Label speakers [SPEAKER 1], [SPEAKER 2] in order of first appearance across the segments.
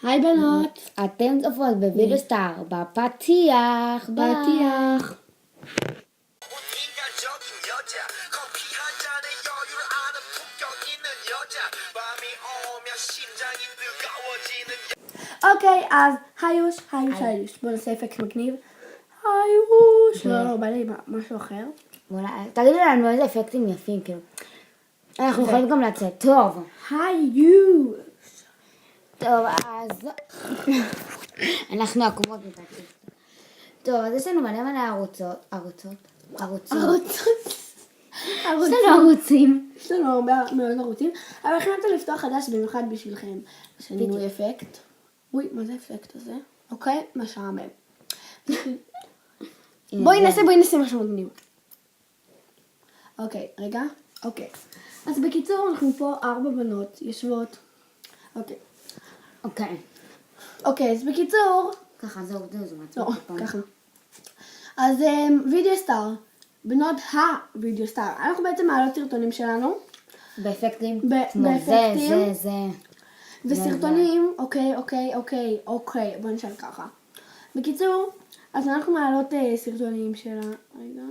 [SPEAKER 1] היי בנות.
[SPEAKER 2] אתם צופות בווידאו סטאר בפתיח.
[SPEAKER 1] פתיח. אוקיי, אז היוש. בוא נעשה אפקט מגניב. היוש. לא, בא לי משהו אחר.
[SPEAKER 2] תגידו לנו איזה אפקטים יפים, כאילו. אנחנו יכולים גם לצאת. טוב.
[SPEAKER 1] היוש.
[SPEAKER 2] טוב, אז... אנחנו עקומות מפתיח. טוב, אז יש לנו מלא ערוצות. יש לנו ערוצים.
[SPEAKER 1] יש לנו הרבה מאוד ערוצים, אבל החלטנו לפתוח חדש במיוחד בשבילכם. שנינו אפקט. אוי, מה זה אפקט הזה? אוקיי, משעמם. בואי נעשה משהו מגניב. אוקיי, רגע. אוקיי. אז בקיצור, אנחנו פה 4 בנות יושבות. אוקיי, אז בקיצור...
[SPEAKER 2] ככה, זהו, זה מעצבן.
[SPEAKER 1] לא, ככה. אז וידאו סטאר. בנות הוידאו סטאר. אנחנו בעצם מעלות סרטונים שלנו.
[SPEAKER 2] באפקטים.
[SPEAKER 1] באפקטים.
[SPEAKER 2] זה.
[SPEAKER 1] וסרטונים, אוקיי, בוא נשאל ככה. בקיצור, אז אנחנו מעלות סרטונים שלנו. רגע.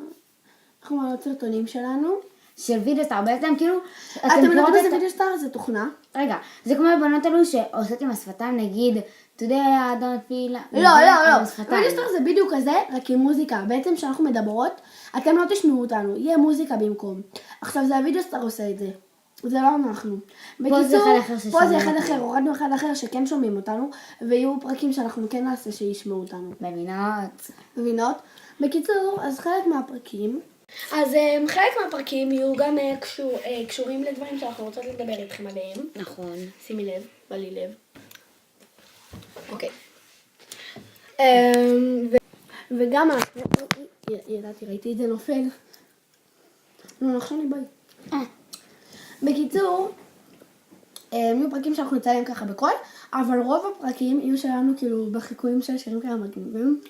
[SPEAKER 1] אנחנו מעלות סרטונים שלנו.
[SPEAKER 2] של וידאו סטאר, בעצם כאילו...
[SPEAKER 1] אתם יודעות מה זה וידאו סטאר? זה תוכנה.
[SPEAKER 2] רגע, זה כמו הבנות האלו שעושות עם השפתיים, נגיד, today I don't feel...
[SPEAKER 1] לא. וידאו סטאר זה בדיוק כזה, רק עם מוזיקה. בעצם כשאנחנו מדברות, אתם לא תשמעו אותנו, יהיה מוזיקה במקום. עכשיו זה הוידאו סטאר עושה את זה. זה לא אנחנו.
[SPEAKER 2] פה זה אחד אחר
[SPEAKER 1] פה זה אחד אחר, הורדנו אחד אחר שכן שומעים אותנו, ויהיו פרקים שאנחנו כן נעשה שישמעו אותנו. מבינות? בקיצור, אז חלק מהפרקים יהיו גם קשורים לדברים שאנחנו רוצות לדבר איתכם עליהם.
[SPEAKER 2] נכון.
[SPEAKER 1] שימי לב, בא לי לב. אוקיי. וגם ידעתי, ראיתי את זה נופל. נו, עכשיו אני ביי. בקיצור, יהיו פרקים שאנחנו נצלם ככה בקול, אבל רוב הפרקים יהיו שלנו כאילו בחיקויים של שירים כאלה מגניבים.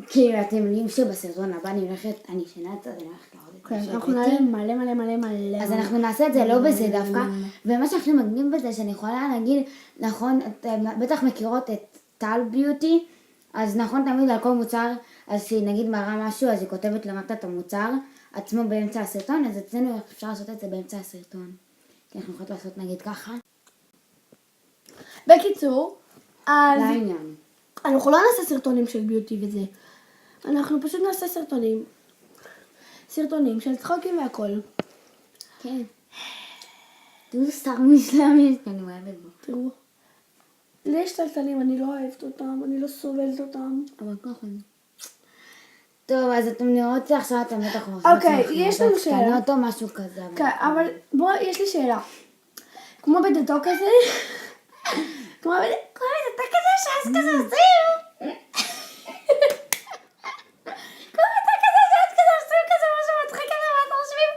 [SPEAKER 2] כאילו, אתם יודעים שבסרטון הבא אני ישנה את זה, אני הולכת להראות את
[SPEAKER 1] כן, אנחנו נעלה מלא.
[SPEAKER 2] אז אנחנו נעשה את זה לא בזה דווקא, ומה שהכי מגניב בזה שאני יכולה להגיד, נכון, אתם בטח מכירות את טל ביוטי, אז נכון תמיד על כל מוצר, אז שהיא נגיד מראה משהו, אז היא כותבת למטה את המוצר עצמו באמצע הסרטון, אז אצלנו אפשר לעשות את זה באמצע הסרטון. כי אנחנו יכולות לעשות נגיד ככה.
[SPEAKER 1] בקיצור, אז...
[SPEAKER 2] לעניין.
[SPEAKER 1] אנחנו לא נעשה סרטונים של ביוטי וזה. אנחנו פשוט נעשה סרטונים של צחוקים והכל.
[SPEAKER 2] כן. תראו סטאר משלם, אני אוהבת בו.
[SPEAKER 1] תראו. לי יש טלטלים, אני לא אוהבת אותם, אני לא סובלת אותם.
[SPEAKER 2] אבל ככה. טוב, אז אתם נראות עכשיו, אתם בטח
[SPEAKER 1] אוקיי, יש לנו שאלה.
[SPEAKER 2] קטנות או משהו כזה.
[SPEAKER 1] כן, אבל בוא, יש לי שאלה. כמו בדתו כזה, כמו בדתו כזה שאז כזה עושים. כמו בדתו כזה שאז כזה עושים כזה משהו מצחיק כזה, ואתם חושבים.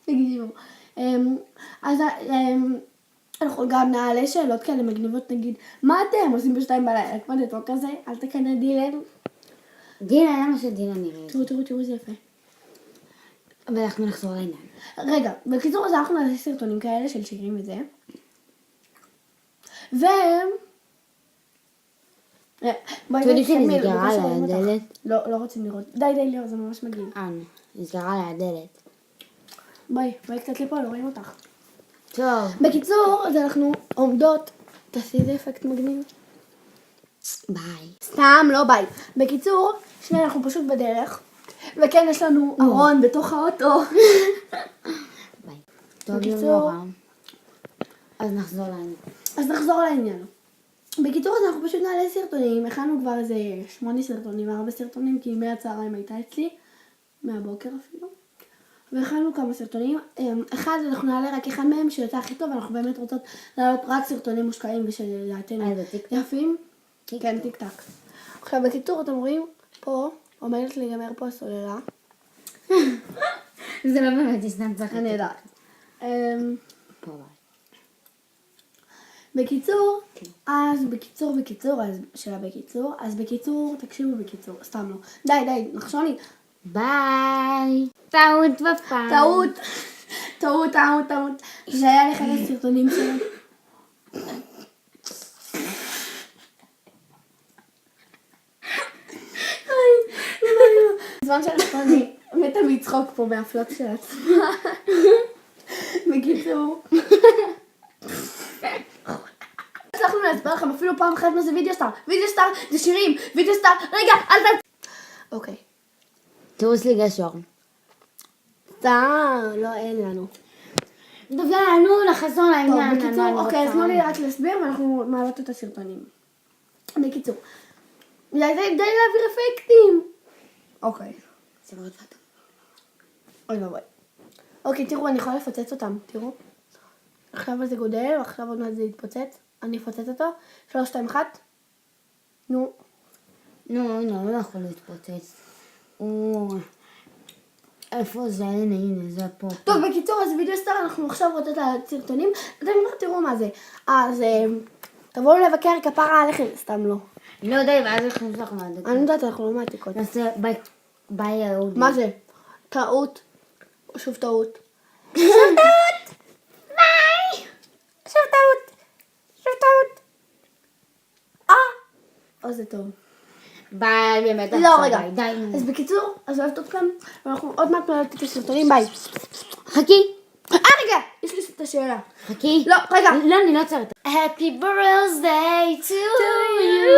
[SPEAKER 1] תגידו. אז אנחנו גם נעלה שאלות כאלה מגניבות, נגיד, מה אתם עושים ב2 בלילה? כמו דתו כזה, אל תקנה דילן.
[SPEAKER 2] דינה, למה שדינה נראית?
[SPEAKER 1] תראו, זה יפה.
[SPEAKER 2] אבל אנחנו נחזור לעניין.
[SPEAKER 1] רגע, בקיצור, אז אנחנו נעשה סרטונים כאלה של שירים וזה.
[SPEAKER 2] תודי שנסגרה על הדלת.
[SPEAKER 1] לא רוצים לראות. די, זה ממש מגעיל.
[SPEAKER 2] נסגרה על הדלת.
[SPEAKER 1] בואי קצת לפה, לא רואים אותך.
[SPEAKER 2] טוב.
[SPEAKER 1] בקיצור, אז אנחנו עומדות. תעשי איזה אפקט מגניב.
[SPEAKER 2] ביי.
[SPEAKER 1] סתם, לא ביי. בקיצור, אנחנו פשוט בדרך. וכן, יש לנו ארון בתוך האוטו.
[SPEAKER 2] ביי. טוב, בקיצור. אז נחזור לעניין. בקיצור, אז אנחנו פשוט נעלה סרטונים. הכנו כבר איזה 8 סרטונים, 4 סרטונים, כי מהצהריים הייתה אצלי. מהבוקר אפילו. והכנו כמה סרטונים. אחד, אנחנו נעלה רק אחד מהם שיוצא הכי טוב, ואנחנו באמת רוצות לעלות רק סרטונים מושקעים ושלדעתנו יפים. כן, טיק טק. עכשיו, בקיצור, אתם רואים, פה עומדת להיגמר פה הסוללה. זה לא באמת ישנן צריך.
[SPEAKER 1] אני יודעת.
[SPEAKER 2] פה ביי.
[SPEAKER 1] בקיצור, אז בקיצור, תקשיבו בקיצור, סתם לא. די, נחשוני.
[SPEAKER 2] ביי. טעות בפעם.
[SPEAKER 1] טעות. זה היה לאחד הסרטונים שלנו. בזמן שאנחנו אני מתה מצחוק פה מהפלוט של עצמה. בקיצור. הצלחנו להסבר לכם אפילו פעם אחת מה זה וידאו סטאר. וידאו סטאר זה שירים. וידאו סטאר, רגע, אל ת... אוקיי.
[SPEAKER 2] תראו סליגה שור.
[SPEAKER 1] לא, אין לנו.
[SPEAKER 2] טוב, יאללה, נו, נחזור לעניין.
[SPEAKER 1] טוב, בקיצור, אוקיי, אז תנו לי רק להסביר ואנחנו מעלות את הסרטונים. בקיצור. די להעביר אפקטים. אוקיי. אוי ואבוי. אוקיי, תראו, אני יכולה לפוצץ אותם, תראו. עכשיו זה גודל, עכשיו עוד מעט זה יתפוצץ. אני אפוצץ אותו. 3, 2, 1. נו.
[SPEAKER 2] נו, לא יכול להתפוצץ. איפה זה? הנה, זה פה.
[SPEAKER 1] טוב, בקיצור, אז וידאו סטאר, אנחנו עכשיו רוצות לסרטונים. אתם כבר תראו מה זה. אז תבואו לבקר כפרה עליכם, סתם לא.
[SPEAKER 2] לא יודע, ואז אנחנו נשלח מהדקות.
[SPEAKER 1] אני יודעת, אנחנו לא מעתיקות.
[SPEAKER 2] נעשה ביי אהוד.
[SPEAKER 1] מה זה? טעות. שוב טעות.
[SPEAKER 2] ביי!
[SPEAKER 1] שוב טעות. זה טוב.
[SPEAKER 2] ביי, באמת.
[SPEAKER 1] לא, רגע.
[SPEAKER 2] די,
[SPEAKER 1] אז בקיצור, אז אוהבת אתכם, ואנחנו עוד מעט מעלות את הסרטונים, ביי.
[SPEAKER 2] חכי.
[SPEAKER 1] רגע, יש לי את השאלה.
[SPEAKER 2] חכי.
[SPEAKER 1] לא, רגע.
[SPEAKER 2] לא, אני לא עצרת. Happy birthday to you.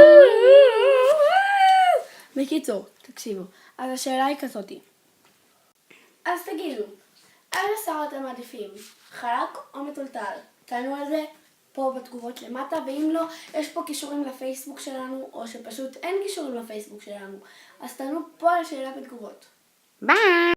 [SPEAKER 1] בקיצור, תקשיבו. אז השאלה היא כזאתי. אז תגידו, איזה שר אתם מעדיפים? חלק או מטולטל? תענו על זה פה בתגובות למטה, ואם לא, יש פה קישורים לפייסבוק שלנו, או שפשוט אין קישורים לפייסבוק שלנו. אז תענו פה על השאלה בתגובות.
[SPEAKER 2] ביי.